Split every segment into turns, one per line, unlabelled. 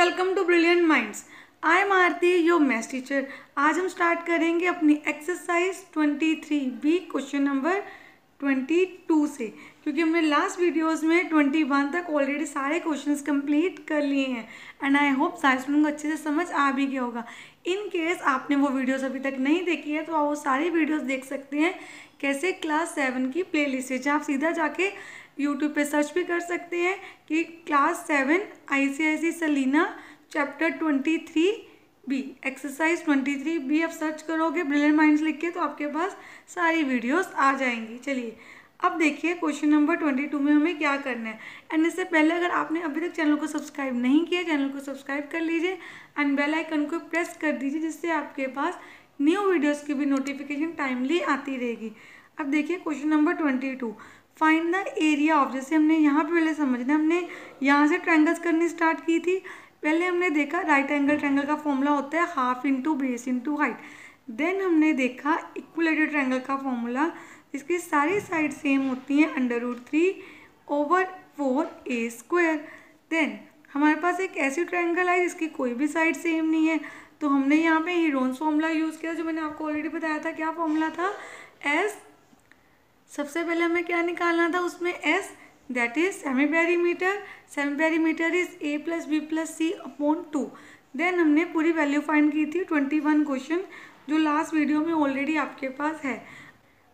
Welcome to Brilliant Minds. I am Aarti, your maths teacher. आज हम start करेंगे अपनी एक्सरसाइज 23B क्वेश्चन नंबर 22 से, क्योंकि हमने लास्ट वीडियोस में 21 तक ऑलरेडी सारे क्वेश्चंस कंप्लीट कर लिए हैं एंड आई होप सारे स्टूडेंट को अच्छे से समझ आ भी गया होगा। इन केस आपने वो वीडियोस अभी तक नहीं देखी है तो आप वो सारी वीडियोस देख सकते हैं कैसे क्लास 7 की प्लेलिस्ट है, जहाँ आप सीधा जाके यूट्यूब पे सर्च भी कर सकते हैं कि class 7 ICIC Selina chapter 23B exercise 23B आप सर्च करोगे ब्रिलियंट माइंड्स लिख के तो आपके पास सारी वीडियोस आ जाएंगी। चलिए अब देखिए क्वेश्चन नंबर 22 में हमें क्या करना है। एंड इससे पहले अगर आपने अभी तक चैनल को सब्सक्राइब नहीं किया, चैनल को सब्सक्राइब कर लीजिए एंड बेल आइकन को प्रेस कर दीजिए, जिससे आपके पास न्यू वीडियोस की भी नोटिफिकेशन टाइमली आती रहेगी। अब देखिए question number 22, find the area of. जैसे हमने यहाँ पे पहले समझना, हमने यहाँ से ट्रायंगल्स करनी स्टार्ट की थी। पहले हमने देखा राइट एंगल ट्रायंगल का फॉर्मूला होता है half into base into height. Then हमने देखा इक्विलेटरल ट्रायंगल का फॉर्मूला, इसकी सारी साइड सेम होती हैं √3/4a²। देन हमारे पास एक ऐसी ट्रायंगल है जिसकी कोई भी साइड सेम नहीं है, तो हमने यहाँ पे हीरोन्स फॉर्मूला यूज़ किया, जो मैंने आपको ऑलरेडी बताया था। क्या फॉर्मूला था? एस। सबसे पहले हमें क्या निकालना था उसमें? S, that is semi perimeter. Semi perimeter is a + b + c/2। Then हमने पूरी वैल्यू फाइंड की थी 21 क्वेश्चन, जो लास्ट वीडियो में ऑलरेडी आपके पास है।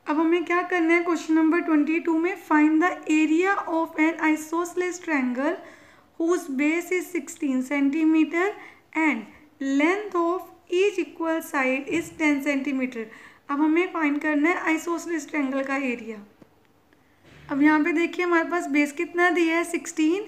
अब हमें क्या करना है क्वेश्चन नंबर 22 में? Find the area of N isosceles triangle whose base is 16 cm and length of each equal side is 10 cm। अब हमें फाइंड करना है आइसोसेलेस ट्रायंगल का एरिया। अब यहाँ पे देखिए हमारे पास बेस कितना दिया है? 16,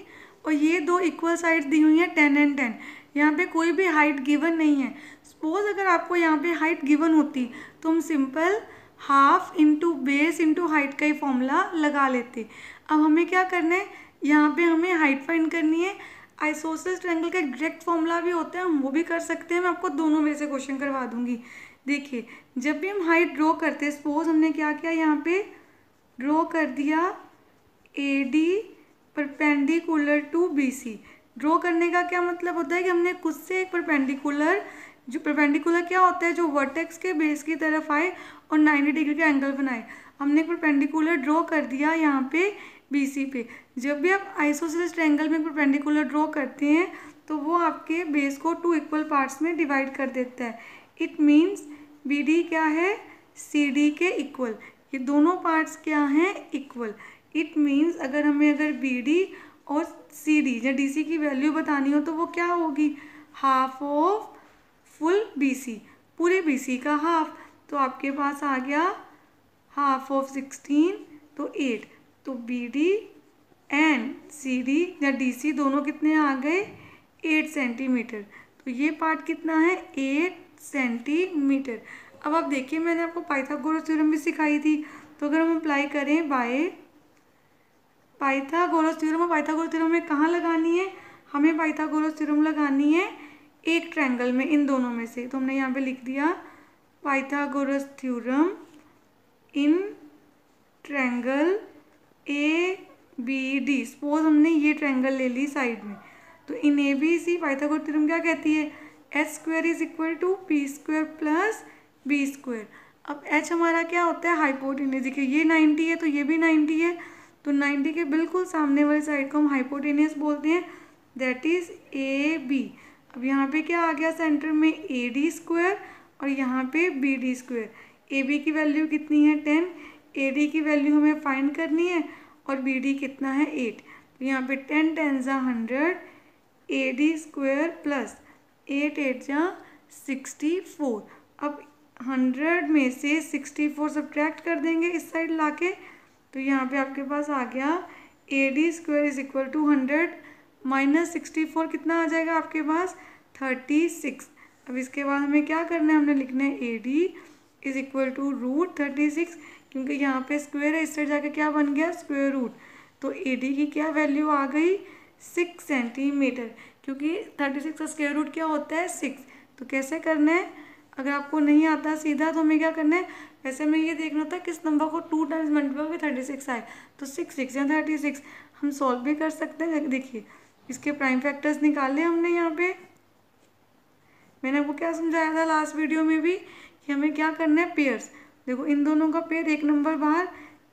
और ये दो इक्वल साइड्स दी हुई हैं 10 और 10। यहाँ पे कोई भी हाइट गिवन नहीं है। सपोज अगर आपको यहाँ पे हाइट गिवन होती तो हम simple half into base into height का ही फॉर्मूला लगा लेते। अब हमें क्या करना है? यहाँ पे हमें हाइट फाइंड करनी है। आइसोसेलेस ट्रायंगल का डायरेक्ट फॉर्मूला भी होता है, हम वो भी कर सकते हैं। मैं आपको दोनों वे से क्वेश्चन करवा दूंगी। देखिए जब भी हम हाइट ड्रॉ करते हैं, सपोज हमने क्या किया, यहाँ पे ड्रॉ कर दिया AD perpendicular to BC। Draw करने का क्या मतलब होता है कि हमने खुद से एक परपेंडिकुलर, जो परपेंडिकुलर क्या होता है, जो वर्टेक्स के बेस की तरफ आए और 90 डिग्री का एंगल बनाए। हमने परपेंडिकुलर ड्रॉ कर दिया यहाँ पे BC पे। जब भी आप आइसोसेलेस ट्रायंगल में परपेंडिकुलर ड्रॉ करते हैं तो वो आपके बेस को 2 इक्वल पार्ट्स में डिवाइड कर देता है। इट मीन्स BD क्या है? CD के इक्वल। ये दोनों पार्ट्स क्या हैं? इक्वल। इट मीन्स अगर BD और CD या DC की वैल्यू बतानी हो तो वो क्या होगी? हाफ ऑफ फुल BC, पूरे BC का हाफ। तो आपके पास आ गया हाफ ऑफ 16 तो 8। तो BD एंड CD या DC दोनों कितने आ गए? 8 सेंटीमीटर। तो ये पार्ट कितना है? 8 सेंटीमीटर। अब आप देखिए मैंने आपको पाइथागोरस थ्योरम भी सिखाई थी, तो अगर हम अप्लाई करें बाय पाइथागोरस थ्योरम, और पाइथागोरस थ्योरम में कहाँ लगानी है? हमें पाइथागोरस थ्योरम लगानी है एक ट्रायंगल में, इन दोनों में से। तो हमने यहाँ पे लिख दिया Pythagoras theorem in triangle ABD। Suppose हमने ये ट्रायंगल ले ली साइड में, तो इन ABC पाइथागोरस थ्योरम क्या कहती है? h² = p² + b²। अब h हमारा क्या होता है? हाइपोटेन्यूज। देखिए ये 90 है तो ये भी 90 है, तो 90 के बिल्कुल सामने वाली साइड को हम हाइपोटेन्यूज बोलते हैं, दैट इज AB। अब यहाँ पे क्या आ गया सेंटर में? AD² और यहाँ पे BD²। AB की वैल्यू कितनी है? 10। AD की वैल्यू हमें फाइंड करनी है और BD कितना है? 8। तो यहाँ पे 10 × 10 = 100, AD² + 8 × 8 = 64। अब 100 में से 64 सब्ट्रैक्ट कर देंगे इस साइड लाके, तो यहाँ पे आपके पास आ गया AD² = 100 - 64 कितना आ जाएगा आपके पास? 36। अब इसके बाद हमें क्या करना है? हमने लिखना है AD = √36, क्योंकि यहाँ पे स्क्वायर है, इस साइड जाके क्या बन गया? Square root. तो AD की क्या वैल्यू आ गई? 6 सेंटीमीटर, क्योंकि 36 का स्क्वायर रूट क्या होता है? 6। तो कैसे करना है? अगर आपको नहीं आता सीधा तो हमें क्या करना है? वैसे हमें ये देखना होता है किस नंबर को 2 टाइम्स मल्टीप्लाई करके 36 आए, तो 6 6 या 36 हम सॉल्व भी कर सकते हैं। देखिए इसके प्राइम फैक्टर्स निकाले हमने यहाँ पे। मैंने आपको क्या समझाया था लास्ट वीडियो में भी कि हमें क्या करना है, पेयर्स। देखो इन दोनों का पेयर 1 नंबर बाहर,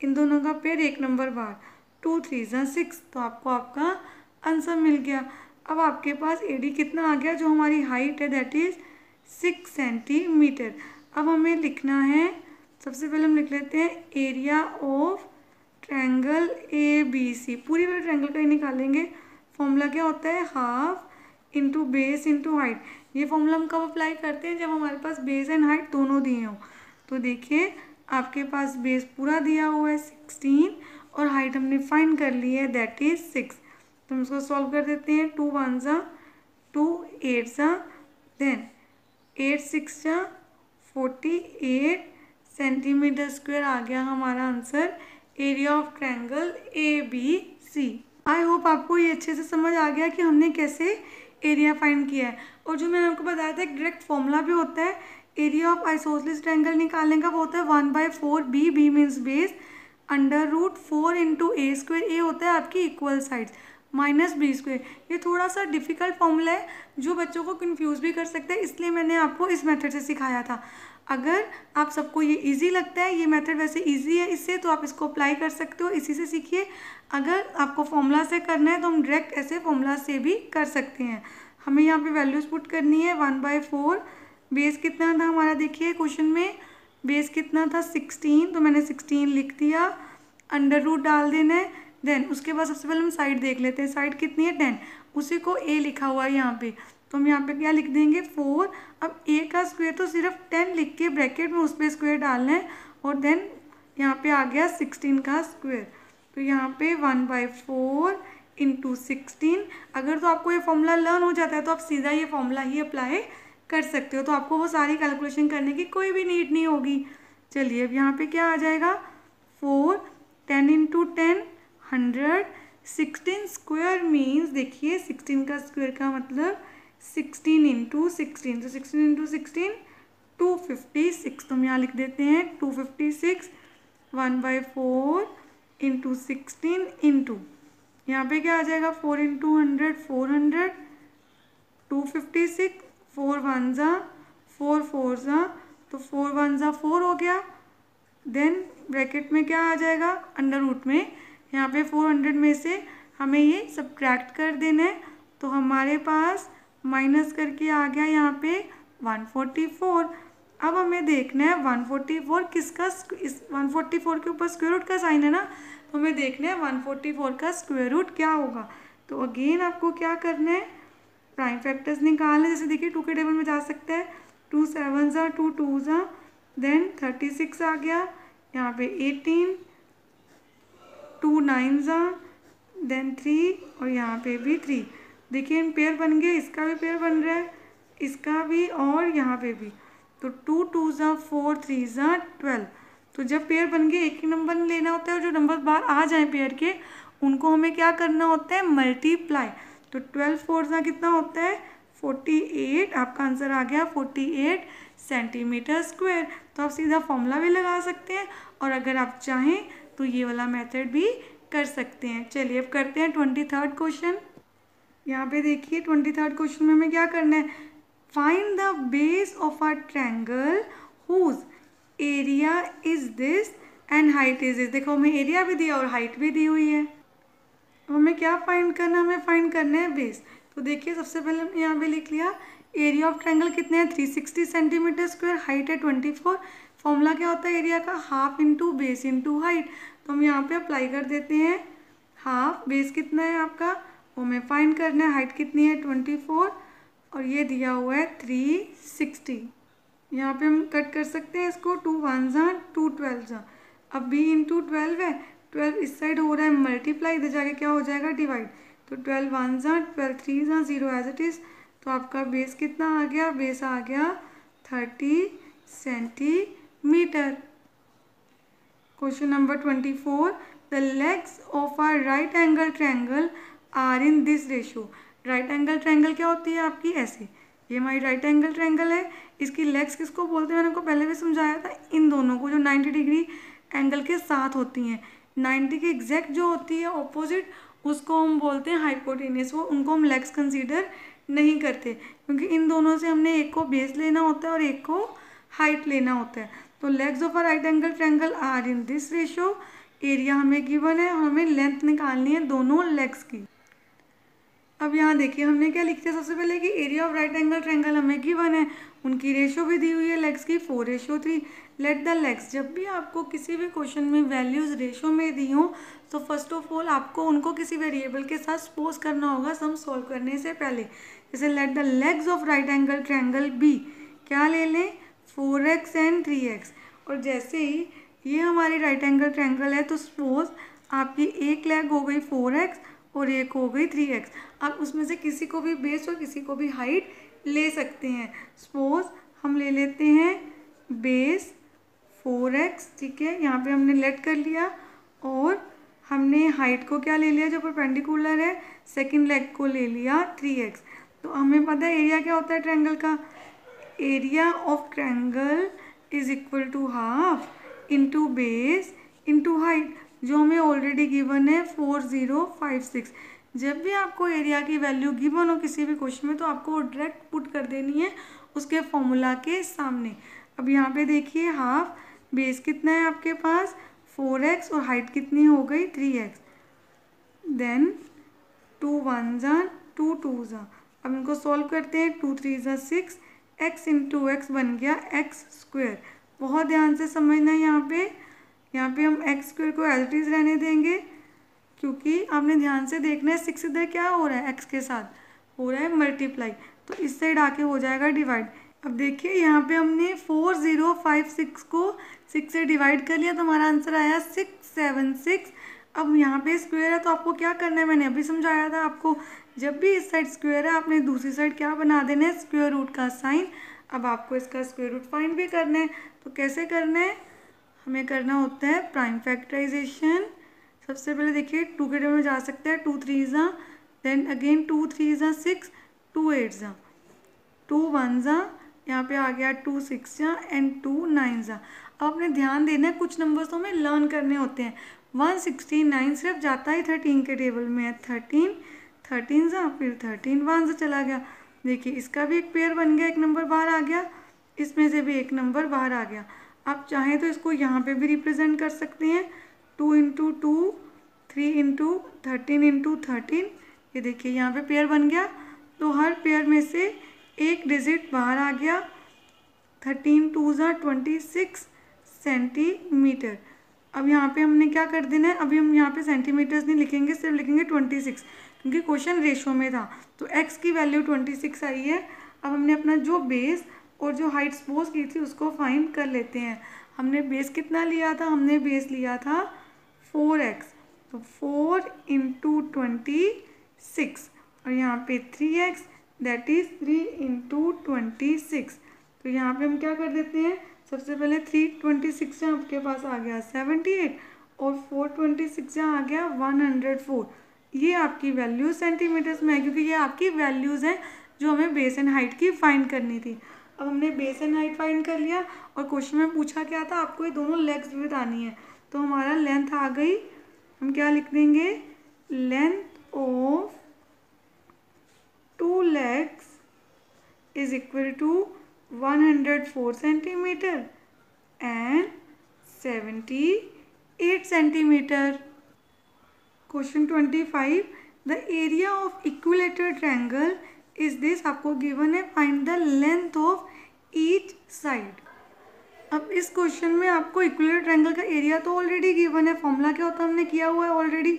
इन दोनों का पेयर 1 नंबर बाहर, 2 3 6, तो आपको आपका आंसर मिल गया। अब आपके पास एडी कितना आ गया, जो हमारी हाइट है दैट इज 6 सेंटीमीटर। अब हमें लिखना है, सबसे पहले हम लिख लेते हैं area of triangle A B C. पूरी बार ट्रायंगल का ही निकालेंगे। फॉर्मूला क्या होता है, half into base into height. ये फॉर्मूला हम कब अप्लाई करते हैं, जब हमारे पास बेस एंड हाइट दोनों दिए हों। तो देखिए आपके पास बेस पूरा दिया हुआ है 16 और हाइट हमने फाइंड कर ली है दैट इज 6। तो हम इसको सॉल्व कर देते हैं। 2 1 जा 2 8 जा, देन 8 6 जा 48 सेंटीमीटर स्क्वायर आ गया हमारा answer, area of triangle A B C. I hope आपको ये अच्छे से समझ आ गया कि हमने कैसे एरिया फाइंड किया है। और जो मैंने आपको बताया था एक डायरेक्ट फॉर्मूला भी होता है एरिया ऑफ आइसोसेलेस ट्रायंगल निकालने का, वो होता है 1/4 B, B means base, √4 into A square. A होता है आपकी equal sides minus B square. ये थोड़ा सा डिफिकल्ट फॉर्मूला है जो बच्चों को कंफ्यूज भी कर सकते हैं, इसलिए मैंने आपको इस मेथड से सिखाया था। अगर आप सबको ये इजी लगता है, ये मेथड वैसे इजी है इससे, तो आप इसको अप्लाई कर सकते हो, इसी से सीखिए। अगर आपको फॉर्मूला से करना है तो हम डायरेक्ट ऐसे फॉर्मूला से भी कर सकते हैं। हमें यहाँ पे वैल्यूज पुट करनी है। 1/4 बेस कितना था हमारा, देखिए क्वेश्चन में बेस कितना था 16, तो मैंने 16 लिख दिया। √ डाल देना है। देन उसके बाद सबसे पहले हम साइड देख लेते हैं, साइड कितनी है 10, उसी को ए लिखा हुआ है यहाँ पे, तो हम यहाँ पे क्या लिख देंगे 4। अब ए का स्क्वायर तो सिर्फ 10 लिख के ब्रैकेट में उस पर स्क्वायर डालना है, और देन यहाँ पे आ गया 16 का स्क्वायर। तो यहाँ पे 1/4 इंटू 16। अगर तो आपको ये फॉर्मूला लर्न हो जाता है तो आप सीधा ये फॉर्मूला ही अप्लाई कर सकते हो, तो आपको वो सारी कैलकुलेशन करने की कोई भी नीड नहीं होगी। चलिए अब यहाँ पे क्या आ जाएगा 4, 10 इंटू 10 100, 16 स्क्वायर मीन्स, देखिए 16 का स्क्वायर का मतलब 16 इंटू 16, तो 16 इंटू 16 256। तो हम यहाँ लिख देते हैं 256। 1/4 इंटू 16 इंटू यहाँ पे क्या आ जाएगा 4 इंटू 100 400, 256, 4 1 जा 4 4 जा, तो 4 1 जा 4 हो गया। देन ब्रैकेट में क्या आ जाएगा √ में, यहाँ पे 400 में से हमें ये सब्ट्रैक्ट कर देना है, तो हमारे पास माइनस करके आ गया यहाँ पे 144। अब हमें देखना है 144 किसका, इस 144 के ऊपर स्क्वायर रूट का साइन है ना, तो हमें देखना है 144 का स्क्वायर रूट क्या होगा। तो अगेन आपको क्या करना है, प्राइम फैक्टर्स निकालना है। जैसे देखिए 2 के टेबल में जा सकता है, 2 7 जा 2 2 जा, देन 36 आ गया, यहाँ पे 18, 2 9 जा, देन 3, और यहाँ पे भी 3। देखिए इन पेयर बन गए, इसका भी पेयर बन रहा है, इसका भी, और यहाँ पे भी। तो 2 2 जा 4, 3 जा 12। तो जब पेयर बन गए एक ही नंबर लेना होता है, और जो नंबर बाहर आ जाए पेयर के उनको हमें क्या करना होता है, मल्टीप्लाई। तो 12 4 जा कितना होता है 48। आपका आंसर आ गया 48 सेंटीमीटर स्क्वायर। तो आप सीधा फॉर्मूला भी लगा सकते हैं, और अगर आप चाहें तो ये वाला मेथड भी कर सकते हैं। चलिए अब करते हैं 23rd क्वेश्चन। यहाँ पे देखिए 23rd क्वेश्चन में हमें क्या करना है, find the base of a triangle whose area is this and height is this. देखो हमें एरिया भी दिया और हाइट भी दी हुई है। अब हमें क्या फाइंड करना है, हमें फाइंड करना है बेस। तो देखिए सबसे पहले हमने यहाँ पे लिख लिया एरिया ऑफ ट्रायंगल कितने हैं 360 सेंटीमीटर स्क्वायर, हाइट है 24। फॉर्मूला क्या होता है एरिया का, half into base into height. तो हम यहाँ पे अप्लाई कर देते हैं, हाफ बेस कितना है आपका वो हमें फाइंड करना है, हाइट कितनी है 24, और ये दिया हुआ है 360। यहाँ पे हम कट कर सकते हैं इसको, 2 1 जा 2 12 जा। अब b इंटू 12 है, 12 इस साइड हो रहा है मल्टीप्लाई, इधर जाके क्या हो जाएगा डिवाइड। तो 12 1 जा 12 3 जा 0 एज इट इज़। तो आपका बेस कितना आ गया, बेस आ गया 30 centimeter. Question number 24, the legs of a right angle triangle are in this ratio. Right angle triangle क्या होती है आपकी, ऐसे, ये हमारी राइट एंगल ट्रायंगल है। इसकी लेग्स किसको बोलते हैं, मैंने आपको पहले भी समझाया था, इन दोनों को, जो 90 डिग्री एंगल के साथ होती हैं। 90 के एग्जैक्ट जो होती है ऑपोजिट, उसको हम बोलते हैं हाइपोटेनियस, वो उनको हम लेग्स कंसीडर नहीं करते, क्योंकि इन दोनों से हमने एक को बेस लेना होता है और एक को हाइट लेना होता है। तो legs of a right angle triangle are in this ratio, area हमें गिवन है, हमें लेंथ निकालनी है दोनों लेग्स की। अब यहाँ देखिए हमने क्या लिख दिया सबसे पहले कि area of right angle triangle हमें गिवन है, उनकी रेशियो भी दी हुई है लेग्स की 4:3। लेट द लेग्स, जब भी आपको किसी भी क्वेश्चन में वैल्यूज रेशियो में दी हो तो फर्स्ट ऑफ ऑल आपको उनको किसी वेरिएबल के साथ सपोज करना होगा सम सॉल्व करने से पहले। जैसे let the legs of right angle triangle be, क्या ले लें 4x एंड 3x। और जैसे ही ये हमारी राइट एंगल ट्रायंगल है तो सपोज आपकी एक लेग हो गई 4x और एक हो गई 3x। आप उसमें से किसी को भी बेस और किसी को भी हाइट ले सकते हैं। सपोज हम ले लेते हैं बेस 4x, ठीक है, यहाँ पे हमने लेट कर लिया, और हमने हाइट को क्या ले लिया जो परपेंडिकुलर है, सेकंड लेग को ले लिया 3x। तो हमें पता है एरिया क्या होता है ट्रायंगल का, area of triangle is equal to half into base into height, जो हमें ऑलरेडी गिवन है 4056। जब भी आपको एरिया की वैल्यू गिवन हो किसी भी क्वेश्चन में तो आपको डायरेक्ट पुट कर देनी है उसके फॉर्मूला के सामने। अब यहाँ पे देखिए हाफ, बेस कितना है आपके पास 4x और हाइट कितनी हो गई 3x, देन 2 1 जा 2 2 जा। अब इनको सॉल्व करते हैं, 2 3 जा 6, x इंटू एक्स बन गया x स्क्वायर। बहुत ध्यान से समझना है यहाँ पे हम x स्क्वायर को एज इट इज रहने देंगे, क्योंकि आपने ध्यान से देखना है 6 इधर क्या हो रहा है x के साथ हो रहा है मल्टीप्लाई, तो इस साइड आके हो जाएगा डिवाइड। अब देखिए यहाँ पे हमने 4056 को 6 से डिवाइड कर लिया तो हमारा आंसर आया 676। अब यहाँ पे स्क्वायर है तो आपको क्या करना है, मैंने अभी समझाया था आपको, जब भी इस साइड स्क्वायर है आपने दूसरी साइड क्या बना देना है, स्क्वायर रूट का साइन। अब आपको इसका स्क्वायर रूट फाइंड भी करना है, तो कैसे करना है, हमें करना होता है प्राइम फैक्टराइजेशन। सबसे पहले देखिए 2 के टेबल में जा सकते हैं, 2 3 जा, देन अगेन 2 3 जा 6, 2 8 जा, 2 1 जा, यहाँ पे आ गया 2 6 जा एंड 2 9 जा। अब आपने ध्यान देना है कुछ नंबर्स तो हमें लर्न करने होते हैं। 169 सिर्फ जाता है 13 के टेबल में है, 13 13 जा, फिर 13 1 से चला गया। देखिए इसका भी एक पेयर बन गया, एक नंबर बाहर आ गया, इसमें से भी एक नंबर बाहर आ गया। आप चाहें तो इसको यहाँ पे भी रिप्रेजेंट कर सकते हैं, 2 इंटू 2, 3 इंटू 13 इंटू 13। ये देखिए यहाँ पे पेयर बन गया, तो हर पेयर में से एक डिजिट बाहर आ गया। 13 2 जा 26 सेंटीमीटर। अब यहाँ पे हमने क्या कर देना है, अभी हम यहाँ पे सेंटीमीटर्स नहीं लिखेंगे, सिर्फ लिखेंगे 26, क्योंकि क्वेश्चन रेशो में था। तो x की वैल्यू 26 आई है। अब हमने अपना जो बेस और जो हाइट सपोज की थी उसको फाइंड कर लेते हैं। हमने बेस कितना लिया था, हमने बेस लिया था 4x, तो 4 इंटू 26 और यहाँ पे 3x, दैट इज 3 इंटू 26। तो यहाँ पे हम क्या कर देते हैं, सबसे पहले 326 से आपके पास आ गया 78 और 426 से आ गया 104। ये आपकी वैल्यू सेंटीमीटर्स में है, क्योंकि ये आपकी वैल्यूज़ हैं जो हमें बेस एंड हाइट की फाइंड करनी थी। अब हमने बेस एंड हाइट फाइंड कर लिया और क्वेश्चन में पूछा क्या था, आपको ये दोनों लेग्स भी बतानी है। तो हमारा लेंथ आ गई, हम क्या लिख देंगे, length of 2 legs is equal to 104 centimeter and 78 centimeter. Question 25, the area of equilateral triangle is this, आपको given है, find the length of each side। अब इस क्वेश्चन में आपको इक्विलेटरल ट्रायंगल का एरिया तो ऑलरेडी गिवन है, फॉर्मूला क्या होता है हमने किया हुआ है ऑलरेडी,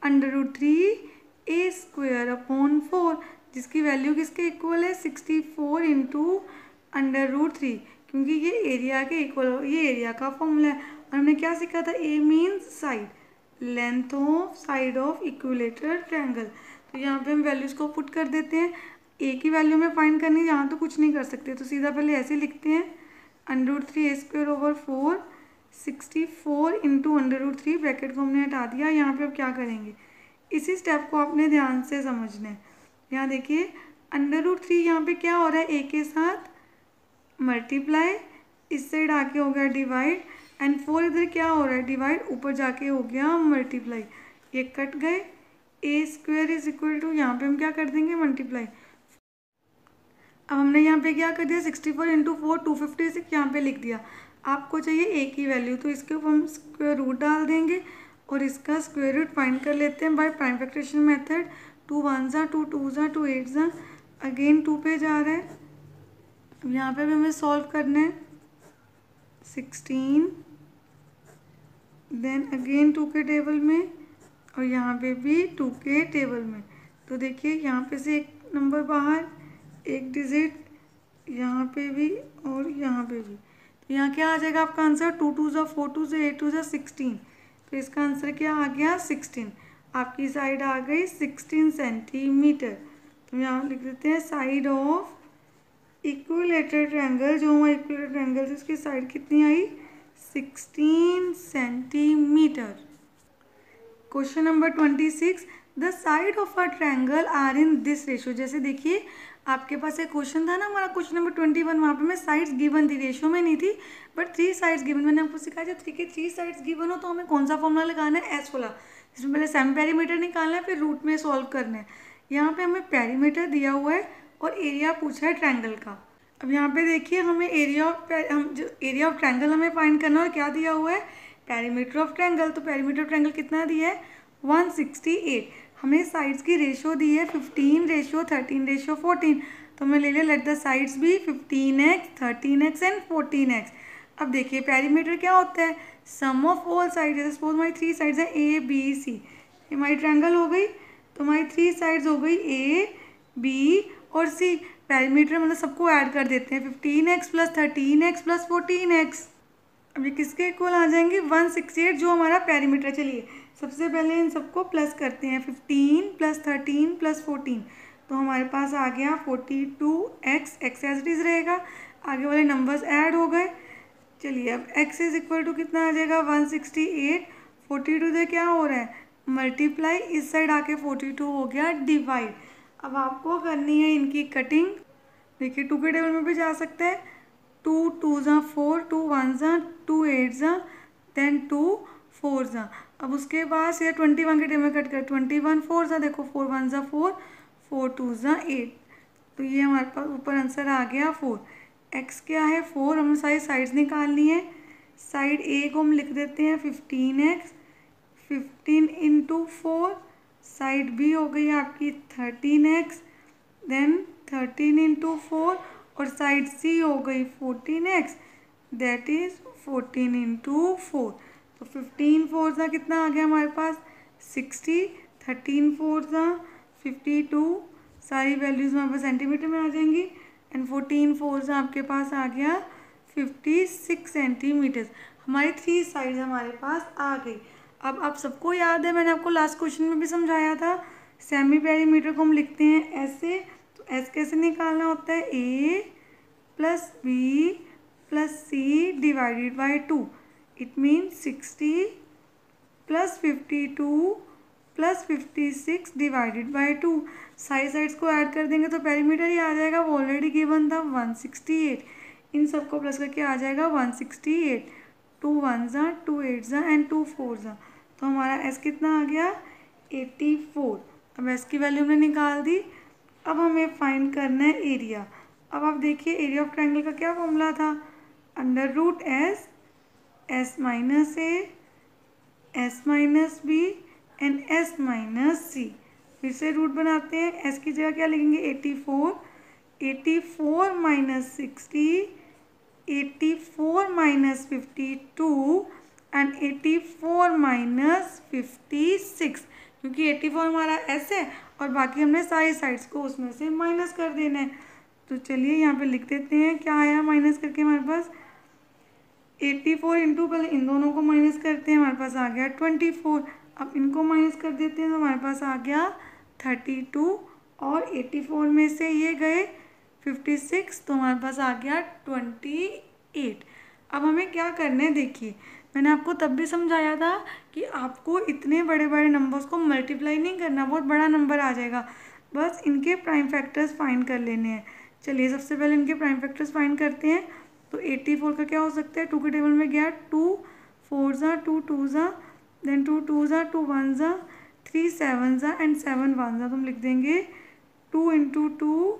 √3a² / 4, जिसकी वैल्यू किसके इक्वल है 64 इंटू √3, क्योंकि ये एरिया के इक्वल, ये एरिया का फॉर्मूला है। और हमने क्या सीखा था, A means side, length of side of equilateral triangle. तो यहाँ पे हम वैल्यूज़ को पुट कर देते हैं, ए की वैल्यू में फाइंड करनी है, यहाँ तो कुछ नहीं कर सकते, तो सीधा पहले ऐसे लिखते हैं, √3a² / 4, 64 इंटू √3, ब्रैकेट को हमने हटा दिया। यहाँ पे अब क्या करेंगे, इसी स्टेप को आपने ध्यान से समझना है। यहाँ देखिए √3 यहाँ पे क्या हो रहा है, ए के साथ मल्टीप्लाई, इस साइड आके हो गया डिवाइड, एंड 4 इधर क्या हो रहा है डिवाइड, ऊपर जाके हो गया मल्टीप्लाई। ये कट गए, ए स्क्वायर इज इक्वल टू, यहाँ पे हम क्या कर देंगे मल्टीप्लाई। अब हमने यहाँ पे क्या कर दिया 64 इंटू 4 256 यहाँ पे लिख दिया। आपको चाहिए ए की वैल्यू, तो इसके ऊपर हम स्क्वायर रूट डाल देंगे और इसका स्क्वायर रूट फाइंड कर लेते हैं बाय प्राइम फैक्टराइजेशन मेथड। 2 1 ज़ा 2 2 ज़ा 2 8 ज़ा, अगेन 2 पे जा रहा है। अब यहाँ पे भी हमें सॉल्व करना है 16, देन अगेन 2 के टेबल में और यहाँ पे भी 2 के टेबल में। तो देखिए यहाँ पे से एक नंबर बाहर, एक डिजिट यहाँ पे भी और यहाँ पे भी। तो यहाँ क्या आ जाएगा आपका आंसर 2 2 ज़ा 4 2 ज़ा 8 2 ज़ा 16। तो इसका आंसर क्या आ गया 16। आपकी साइड आ गई 16 सेंटीमीटर। तो यहाँ लिख देते हैं साइड ऑफ इक्विलेटरल ट्रायंगल, जो हमारा इक्विलेटरल ट्रायंगल है उसकी साइड कितनी आई 16 centimeter. Question number 26, the side of a triangle are in this ratio. जैसे देखिए आपके पास एक क्वेश्चन था ना हमारा क्वेश्चन नंबर 21, वहाँ पे मैं साइड्स गिवन थी, रेशियो में नहीं थी बट 3 साइड्स गिवन। मैंने आपको सिखाया जब 3 के 3 साइड्स गिवन हो तो हमें कौन सा फॉर्मूला लगाना है, एस वाला, जिसमें पहले सेमी पेरीमीटर निकालना है फिर रूट में सॉल्व करना है। यहाँ पे हमें पेरीमीटर दिया हुआ है और एरिया पूछा है ट्रायंगल का। अब यहाँ पे देखिए हमें एरिया ऑफ ट्रायंगल हमें फाइंड करना है और क्या दिया हुआ है पेरीमीटर ऑफ ट्रायंगल। तो पेरीमीटर ऑफ ट्रायंगल कितना दिया है 168। हमें साइड्स की रेशियो दी है 15:13:14। तो मैं ले लिया लेट द साइड्स भी 15x 13x एंड 14x। अब देखिए पेरीमीटर क्या होता है सम ऑफ ऑल साइड्स। सपोज हमारी 3 साइड्स हैं ए बी सी, ये हमारी ट्रायंगल हो गई। तो हमारी 3 साइड्स हो गई ए बी और सी। पेरीमीटर मतलब सबको ऐड कर देते हैं 15x + 13x + 14x। अब ये किसके इक्वल आ जाएंगे 168 जो हमारा पेरीमीटर। चलिए सबसे पहले इन सबको प्लस करते हैं 15 + 13 + 14। तो हमारे पास आ गया 42x, x as it is रहेगा, आगे वाले नंबर्स ऐड हो गए। चलिए अब x इज इक्वल टू कितना आ जाएगा 168। 42 से क्या हो रहा है मल्टीप्लाई, इस साइड आके 42 हो गया डिवाइड। अब आपको करनी है इनकी कटिंग। देखिए 2 के टेबल में भी जा सकते हैं। 2 2 ज़ा 4, 2 1 ज़ा 2 8 ज़ा, देन 2 4 ज़ा। अब उसके बाद ये 21 के टेबल में कट कर 21 4 ज़ा, देखो 4 1 ज़ा 4, 4 2 ज़ा 8। तो ये हमारे पास ऊपर आंसर आ गया 4। x क्या है 4, हमें सारी साइड्स निकालनी है। साइड ए को हम लिख देते हैं 15x, 15 इंटू 4। साइड बी हो गई आपकी 13x, देन 13 इंटू 4 और साइड सी हो गई 14x, दैट इज़ 14 इंटू 4। तो 15 4 ज़ा कितना आ गया हमारे पास 60, 13 4 ज़ा 52, सारी वैल्यूज़ हमारे पास सेंटीमीटर में आ जाएंगी एंड 14 4 ज़ा आपके पास आ गया 56 सेंटीमीटर। हमारी 3 साइड्स हमारे पास आ गई। अब आप सबको याद है मैंने आपको लास्ट क्वेश्चन में भी समझाया था सेमी पेरीमीटर को हम लिखते हैं ऐसे। तो एस कैसे निकालना होता है a + b + c divided by 2। It means 60 + 52 + 56 divided by 2। Sides को ऐड कर देंगे तो पेरीमीटर ही आ जाएगा, वो ऑलरेडी गिवन था 168। इन सबको प्लस करके आ जाएगा 168। 2 1 ज़ा 2 8 ज़ा एंड 2 4 ज़ा। तो हमारा एस कितना आ गया 84। अब एस की वैल्यू हमने निकाल दी। अब हमें फाइंड करना है एरिया। अब आप देखिए एरिया ऑफ ट्रायंगल का क्या फॉर्मूला था √S, S - A, S - B and S - C। फिर से रूट बनाते हैं। S की जगह क्या लिखेंगे 84, 84 - 60, 84 - 52 एंड 84 - 56। क्योंकि 84 हमारा S है और बाकी हमने सारी साइड्स को उसमें से माइनस कर देना है। तो चलिए यहाँ पे लिख देते हैं क्या आया माइनस करके हमारे पास 84 इंटू, पहले इन दोनों को माइनस करते हैं, हमारे पास आ गया 24। अब इनको माइनस कर देते हैं तो हमारे पास आ गया 32 और 84 में से ये गए 56 तो हमारे पास आ गया 28। अब हमें क्या करना है देखिए मैंने आपको तब भी समझाया था कि आपको इतने बड़े बड़े नंबर्स को मल्टीप्लाई नहीं करना, बहुत बड़ा नंबर आ जाएगा, बस इनके प्राइम फैक्टर्स फाइंड कर लेने हैं। चलिए सबसे पहले इनके प्राइम फैक्टर्स फाइंड करते हैं। तो 84 का क्या हो सकता है 2 के टेबल में गया 2 4 ज़ा 2 2 ज़ा, देन 2 2 ज़ा 2 1 ज़ा 3 7 एंड 7 1 तो हम लिख देंगे 2 इंटू 2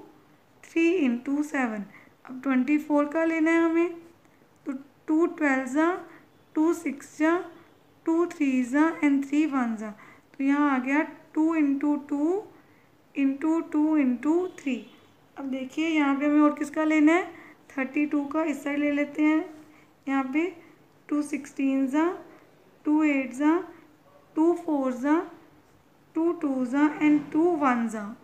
3 इंटू 7। अब 24 का लेना है हमें, तो 2 12 2 6 2 3 एंड 3 1 तो यहाँ आ गया 2 इंटू 2 इंटू 2 इंटू 3। अब देखिए यहाँ पे हमें और किसका लेना है, 32 का इस साइड ले लेते हैं। यहाँ पे 2 16 2 8 2 4 2 2 एंड 2 1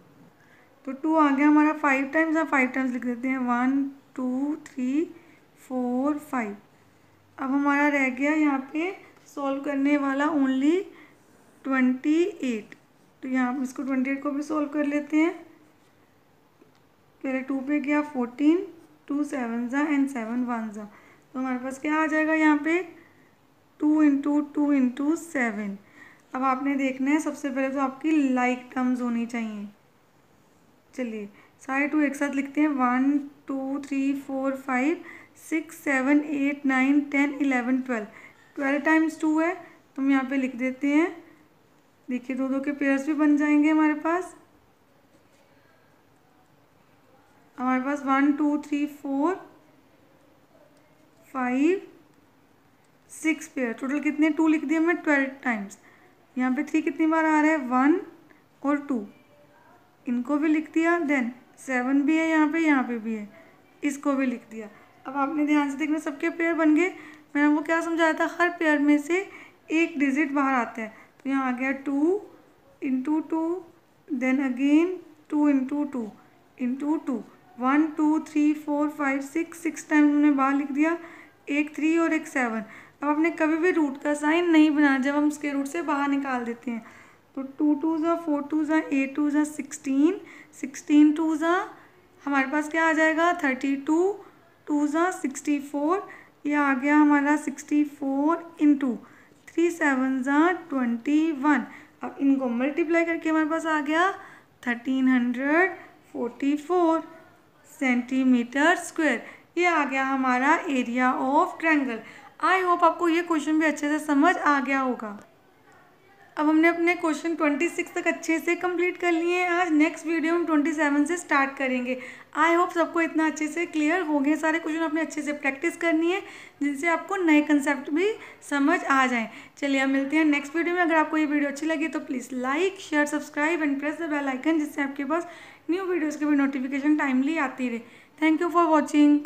तो 2 आ गया हमारा 5 टाइम्स। 5 टाइम्स लिख देते हैं, 1 2 3 4 5। अब हमारा रह गया यहाँ पे सॉल्व करने वाला ओनली 28। तो यहाँ पर इसको 28 को भी सॉल्व कर लेते हैं। पहले 2 पे गया 14 2 7 एंड 7 1 तो हमारे पास क्या आ जाएगा यहाँ पे 2 इंटू 2 इंटू 7। अब आपने देखना है सबसे पहले तो आपकी लाइक टर्म्स होनी चाहिए। चलिए सारे 2 एक साथ लिखते हैं, 1 2 3 4 5 6 7 8 9 10 11 12। 12 टाइम्स 2 है तो हम यहाँ पे लिख देते हैं। देखिए 2 2 के पेयर्स भी बन जाएंगे हमारे पास। 1 2 3 4 5 6 पेयर, टोटल कितने 2 लिख दिए हमने 12 टाइम्स। यहाँ पे 3 कितनी बार आ रहा है, 1 और 2, इनको भी लिख दिया। देन 7 भी है यहाँ पे भी है, इसको भी लिख दिया। अब आपने ध्यान से देखना सबके पेयर बन गए। मैंने आपको क्या समझाया था, हर पेयर में से एक डिजिट बाहर आता है। तो यहाँ आ गया 2 into 2 then again 2 into 2 into 2 1 2 3 4 5 6 times हमने बाहर लिख दिया, एक 3 और एक 7। अब आपने कभी भी रूट का साइन नहीं बनाना जब हम स्क्वायर रूट से बाहर निकाल देते हैं। तो 2 2 4 2 8 2 16 16 2 हमारे पास क्या आ जाएगा 32 2 64। यह आ गया हमारा 64 इंटू 3 7 21। अब इनको मल्टीप्लाई करके हमारे पास आ गया 1344 सेंटीमीटर स्क्वायर। ये आ गया हमारा area of triangle. I hope आपको ये क्वेश्चन भी अच्छे से समझ आ गया होगा। अब हमने अपने क्वेश्चन 26 तक अच्छे से कंप्लीट कर लिए हैं। आज नेक्स्ट वीडियो हम 27 से स्टार्ट करेंगे। आई होप सबको इतना अच्छे से क्लियर हो गए सारे क्वेश्चन। आपने अच्छे से प्रैक्टिस करनी है जिनसे आपको नए कंसेप्ट भी समझ आ जाएं। चलिए अब मिलते हैं नेक्स्ट वीडियो में। अगर आपको ये वीडियो अच्छी लगी तो please like share subscribe and press the bell icon, जिससे आपके पास न्यू वीडियोज़ की भी नोटिफिकेशन टाइमली आती रहे। Thank you for watching.